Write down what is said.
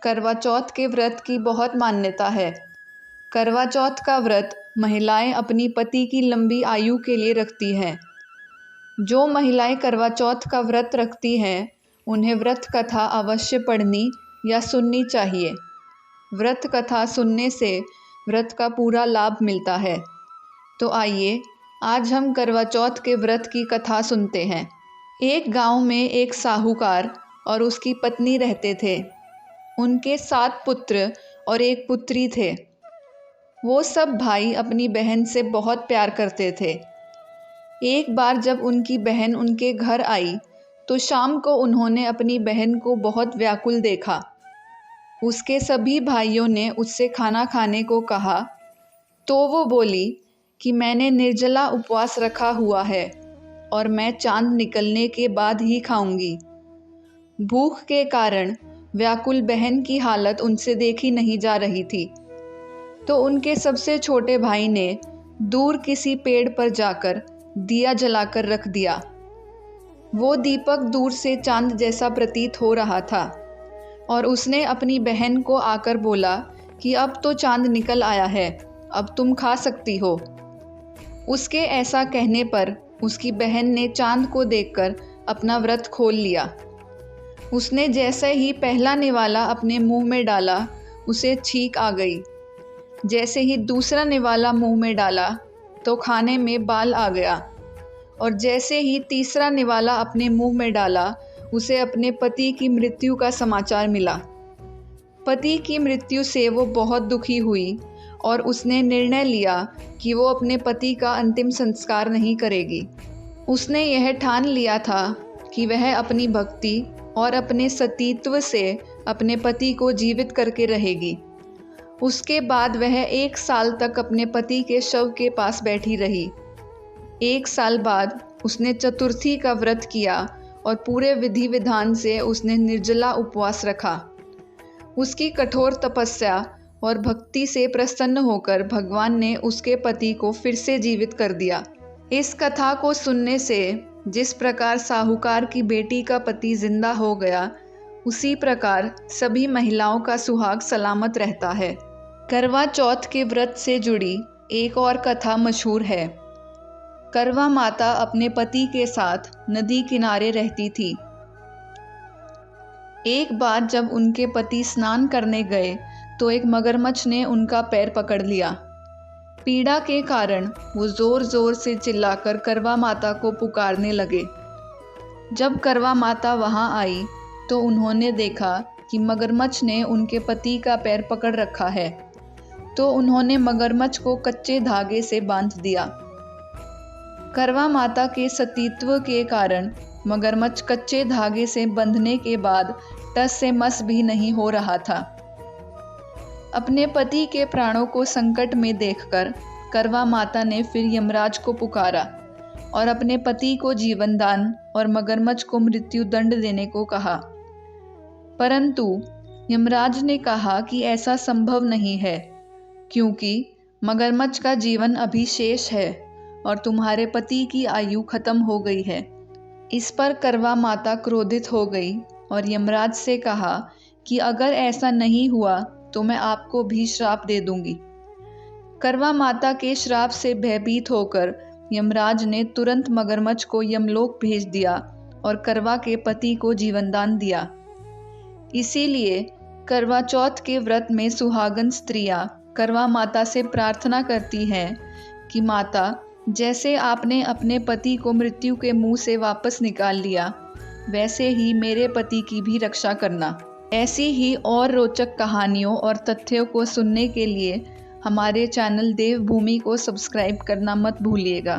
करवा चौथ के व्रत की बहुत मान्यता है। करवा चौथ का व्रत महिलाएं अपनी पति की लंबी आयु के लिए रखती हैं। जो महिलाएं करवा चौथ का व्रत रखती हैं उन्हें व्रत कथा अवश्य पढ़नी या सुननी चाहिए। व्रत कथा सुनने से व्रत का पूरा लाभ मिलता है। तो आइए आज हम करवा चौथ के व्रत की कथा सुनते हैं। एक गांव में एक साहूकार और उसकी पत्नी रहते थे। उनके 7 पुत्र और एक पुत्री थे। वो सब भाई अपनी बहन से बहुत प्यार करते थे। एक बार जब उनकी बहन उनके घर आई तो शाम को उन्होंने अपनी बहन को बहुत व्याकुल देखा। उसके सभी भाइयों ने उससे खाना खाने को कहा तो वो बोली कि मैंने निर्जला उपवास रखा हुआ है और मैं चांद निकलने के बाद ही खाऊंगी। भूख के कारण व्याकुल बहन की हालत उनसे देखी नहीं जा रही थी। तो उनके सबसे छोटे भाई ने दूर किसी पेड़ पर जाकर दिया जलाकर रख दिया। वो दीपक दूर से चांद जैसा प्रतीत हो रहा था और उसने अपनी बहन को आकर बोला कि अब तो चांद निकल आया है, अब तुम खा सकती हो। उसके ऐसा कहने पर उसकी बहन ने चांद को देखकर अपना व्रत खोल लिया। उसने जैसे ही पहला निवाला अपने मुंह में डाला उसे छींक आ गई। जैसे ही दूसरा निवाला मुंह में डाला तो खाने में बाल आ गया और जैसे ही तीसरा निवाला अपने मुंह में डाला उसे अपने पति की मृत्यु का समाचार मिला। पति की मृत्यु से वो बहुत दुखी हुई और उसने निर्णय लिया कि वो अपने पति का अंतिम संस्कार नहीं करेगी। उसने यह ठान लिया था कि वह अपनी भक्ति और अपने सतीत्व से अपने पति को जीवित करके रहेगी। उसके बाद वह 1 साल तक अपने पति के शव के पास बैठी रही। 1 साल बाद उसने चतुर्थी का व्रत किया और पूरे विधि विधान से उसने निर्जला उपवास रखा। उसकी कठोर तपस्या और भक्ति से प्रसन्न होकर भगवान ने उसके पति को फिर से जीवित कर दिया। इस कथा को सुनने से जिस प्रकार साहूकार की बेटी का पति जिंदा हो गया, उसी प्रकार सभी महिलाओं का सुहाग सलामत रहता है। करवा चौथ के व्रत से जुड़ी एक और कथा मशहूर है। करवा माता अपने पति के साथ नदी किनारे रहती थी। एक बार जब उनके पति स्नान करने गए तो एक मगरमच्छ ने उनका पैर पकड़ लिया। पीड़ा के कारण वो जोर जोर से चिल्लाकर करवा माता को पुकारने लगे। जब करवा माता वहां आई तो उन्होंने देखा कि मगरमच्छ ने उनके पति का पैर पकड़ रखा है। तो उन्होंने मगरमच्छ को कच्चे धागे से बांध दिया। करवा माता के सतीत्व के कारण मगरमच्छ कच्चे धागे से बंधने के बाद टस से मस भी नहीं हो रहा था। अपने पति के प्राणों को संकट में देखकर करवा माता ने फिर यमराज को पुकारा और अपने पति को जीवन दान और मगरमच्छ को मृत्यु दंड देने को कहा। परंतु यमराज ने कहा कि ऐसा संभव नहीं है, क्योंकि मगरमच्छ का जीवन अभी शेष है और तुम्हारे पति की आयु खत्म हो गई है। इस पर करवा माता क्रोधित हो गई और यमराज से कहा कि अगर ऐसा नहीं हुआ तो मैं आपको भी श्राप दे दूंगी। करवा माता के श्राप से भयभीत होकर यमराज ने तुरंत मगरमच्छ को यमलोक भेज दिया और करवा के पति को जीवनदान दिया। इसीलिए करवा चौथ के व्रत में सुहागन स्त्रियां करवा माता से प्रार्थना करती हैं कि माता, जैसे आपने अपने पति को मृत्यु के मुंह से वापस निकाल लिया, वैसे ही मेरे पति की भी रक्षा करना। ऐसी ही और रोचक कहानियों और तथ्यों को सुनने के लिए हमारे चैनल देवभूमि को सब्सक्राइब करना मत भूलिएगा।